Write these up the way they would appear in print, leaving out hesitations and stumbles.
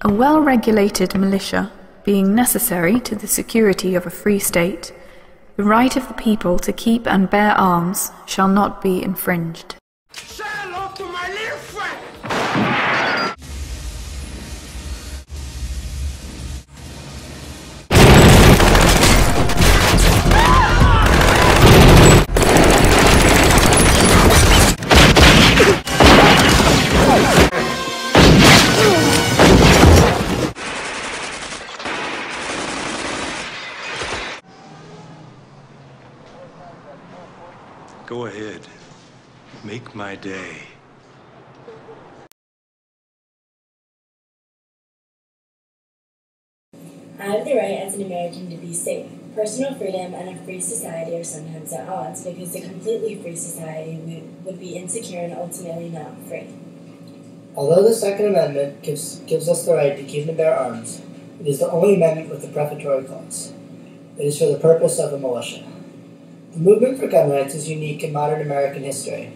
A well-regulated militia being necessary to the security of a free state, the right of the people to keep and bear arms shall not be infringed. Say hello to my little friend! Go ahead. Make my day. I have the right as an American to be safe. Personal freedom and a free society are sometimes at odds because a completely free society would be insecure and ultimately not free. Although the Second Amendment gives us the right to keep and bear arms, it is the only amendment with a prefatory clause. It is for the purpose of a militia. The movement for gun rights is unique in modern American history,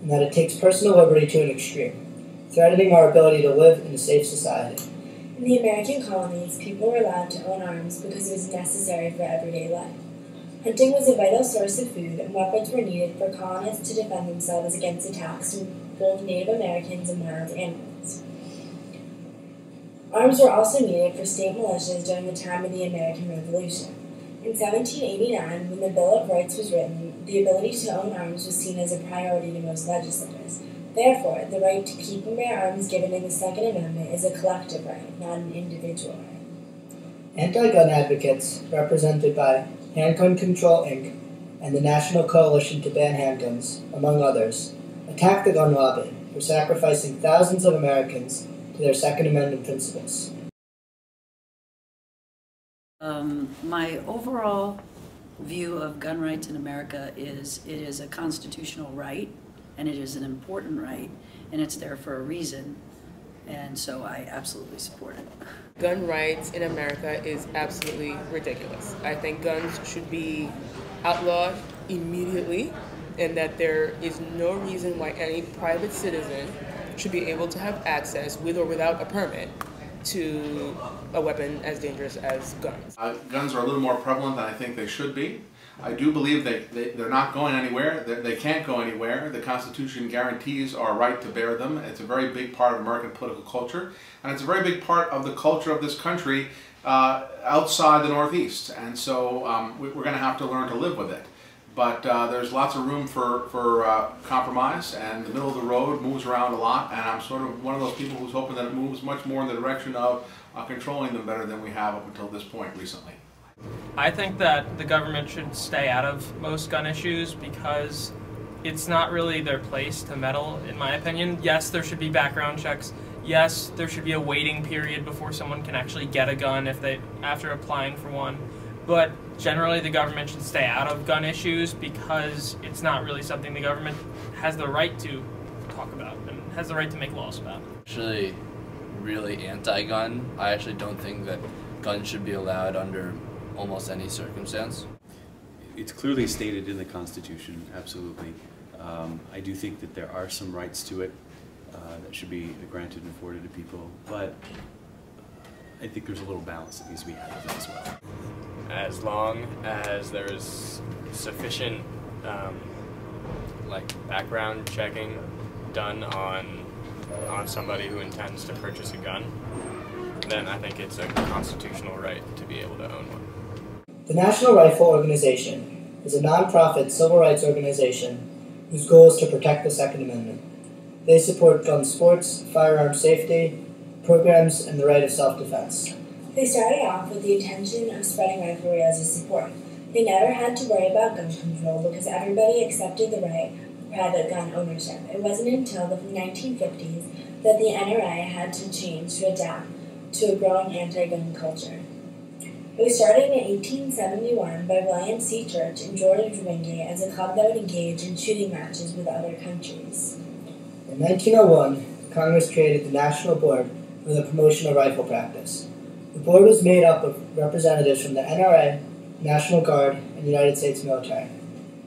in that it takes personal liberty to an extreme, threatening our ability to live in a safe society. In the American colonies, people were allowed to own arms because it was necessary for everyday life. Hunting was a vital source of food, and weapons were needed for colonists to defend themselves against attacks from both Native Americans and wild animals. Arms were also needed for state militias during the time of the American Revolution. In 1789, when the Bill of Rights was written, the ability to own arms was seen as a priority to most legislators. Therefore, the right to keep and bear arms given in the Second Amendment is a collective right, not an individual right. Anti-gun advocates, represented by Handgun Control, Inc., and the National Coalition to Ban Handguns, among others, attack the gun lobby for sacrificing thousands of Americans to their Second Amendment principles. My overall view of gun rights in America is it is a constitutional right, and it is an important right, and it's there for a reason, and so I absolutely support it. Gun rights in America is absolutely ridiculous. I think guns should be outlawed immediately, and that there is no reason why any private citizen should be able to have access, with or without a permit, to a weapon as dangerous as guns. Guns are a little more prevalent than I think they should be. I do believe they're not going anywhere. They can't go anywhere. The Constitution guarantees our right to bear them. It's a very big part of American political culture, and it's a very big part of the culture of this country outside the Northeast. And so we're going to have to learn to live with it. But there's lots of room for compromise, and the middle of the road moves around a lot, and I'm sort of one of those people who's hoping that it moves much more in the direction of controlling them better than we have up until this point recently. I think that the government should stay out of most gun issues because it's not really their place to meddle, in my opinion. Yes, there should be background checks. Yes, there should be a waiting period before someone can actually get a gun after applying for one. But generally the government should stay out of gun issues because it's not really something the government has the right to talk about and has the right to make laws about. Actually, really anti-gun. I actually don't think that guns should be allowed under almost any circumstance. It's clearly stated in the Constitution, absolutely. I do think that there are some rights to it that should be granted and afforded to people, but I think there's a little balance that needs to be had with that as well. As long as there's sufficient background checking done on somebody who intends to purchase a gun, then I think it's a constitutional right to be able to own one. The National Rifle Organization is a non-profit civil rights organization whose goal is to protect the Second Amendment. They support gun sports, firearm safety, programs, and the right of self-defense. They started off with the intention of spreading rifle as a support. They never had to worry about gun control because everybody accepted the right of private gun ownership. It wasn't until the 1950s that the NRA had to change to adapt to a growing anti-gun culture. It was started in 1871 by William C. Church and George Wingate as a club that would engage in shooting matches with other countries. In 1901, Congress created the National Board for the Promotion of Rifle Practice. The board was made up of representatives from the NRA, National Guard, and United States military.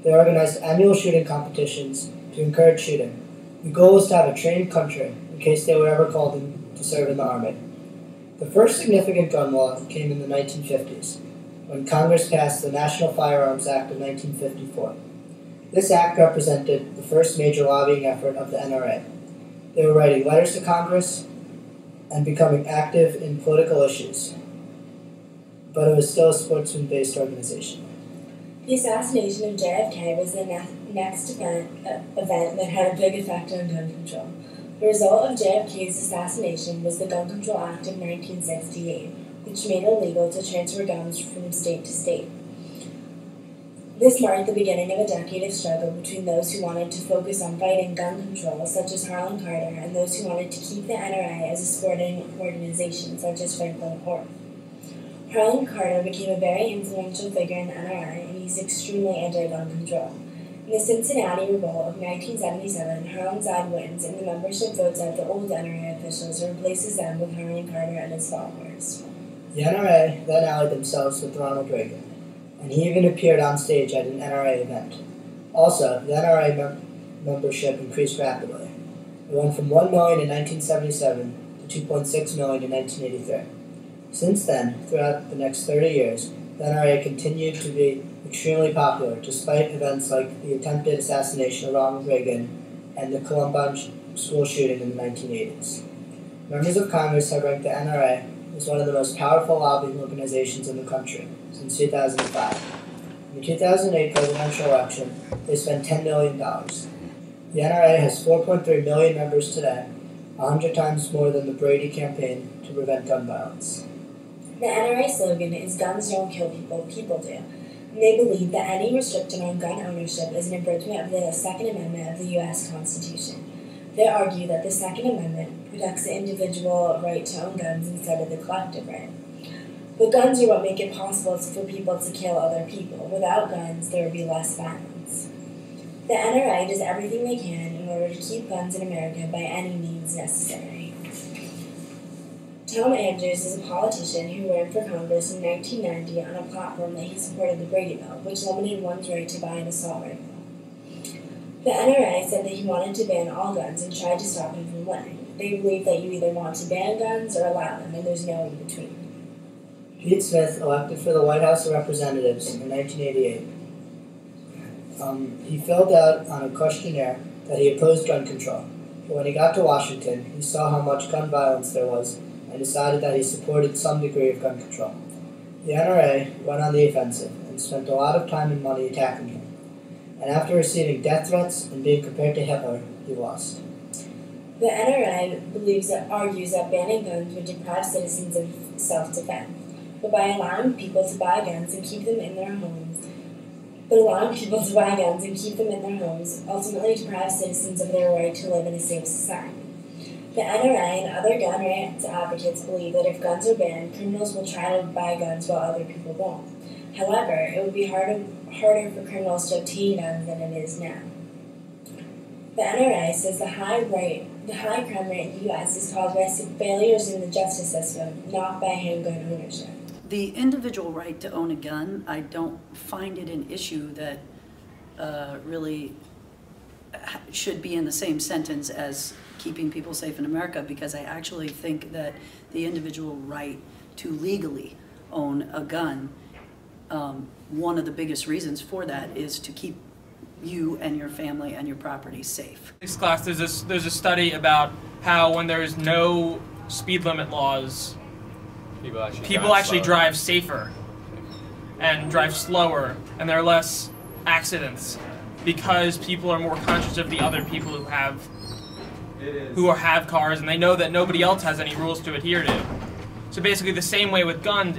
They organized annual shooting competitions to encourage shooting. The goal was to have a trained country in case they were ever called in to serve in the Army. The first significant gun law came in the 1950s, when Congress passed the National Firearms Act of 1954. This act represented the first major lobbying effort of the NRA. They were writing letters to Congress and becoming active in political issues, but it was still a sportsman-based organization. The assassination of JFK was the next event that had a big effect on gun control. The result of JFK's assassination was the Gun Control Act of 1968, which made it illegal to transfer guns from state to state. This marked the beginning of a decade of struggle between those who wanted to focus on fighting gun control, such as Harlan Carter, and those who wanted to keep the NRA as a sporting organization, such as Franklin Orr. Harlan Carter became a very influential figure in the NRA, and he's extremely anti-gun control. In the Cincinnati Revolt of 1977, Harlan's side wins, and the membership votes out the old NRA officials and replaces them with Harlan Carter and his followers. The NRA then allied themselves with Ronald Reagan, and he even appeared on stage at an NRA event. Also, the NRA membership increased rapidly. It went from 1 million in 1977 to 2.6 million in 1983. Since then, throughout the next 30 years, the NRA continued to be extremely popular, despite events like the attempted assassination of Ronald Reagan and the Columbine school shooting in the 1980s. Members of Congress have ranked the NRA as one of the most powerful lobbying organizations in the country since 2005. In the 2008 presidential election, they spent $10 million. The NRA has 4.3 million members today, 100 times more than the Brady campaign to prevent gun violence. The NRA slogan is "Guns don't kill people, people do." And they believe that any restriction on gun ownership is an infringement of the Second Amendment of the U.S. Constitution. They argue that the Second Amendment protects the individual right to own guns instead of the collective right. But guns are what make it possible for people to kill other people. Without guns, there would be less violence. The NRA does everything they can in order to keep guns in America by any means necessary. Tom Andrews is a politician who ran for Congress in 1990 on a platform that he supported the Brady Bill, which limited one's right to buy an assault rifle. The NRA said that he wanted to ban all guns and tried to stop him from winning. They believe that you either want to ban guns or allow them, and there's no in between. Pete Smith, elected for the White House of Representatives in 1988, he filled out on a questionnaire that he opposed gun control. But when he got to Washington, he saw how much gun violence there was and decided that he supported some degree of gun control. The NRA went on the offensive and spent a lot of time and money attacking him. And after receiving death threats and being compared to Hitler, he lost. The NRA argues that banning guns would deprive citizens of self-defense, but by allowing people to buy guns and keep them in their homes, ultimately deprives citizens of their right to live in a safe society. The NRA and other gun rights advocates believe that if guns are banned, criminals will try to buy guns while other people won't. However, it would be harder for criminals to obtain guns than it is now. The NRA says the high crime rate in the U.S. is caused by failures in the justice system, not by handgun ownership. The individual right to own a gun, I don't find it an issue that really should be in the same sentence as keeping people safe in America, because I actually think that the individual right to legally own a gun, one of the biggest reasons for that is to keep you and your family and your property safe. In this class, there's a study about how when there's no speed limit laws, people actually drive safer and drive slower, and there are less accidents because people are more conscious of the other people who have cars, and they know that nobody else has any rules to adhere to. So basically the same way with guns.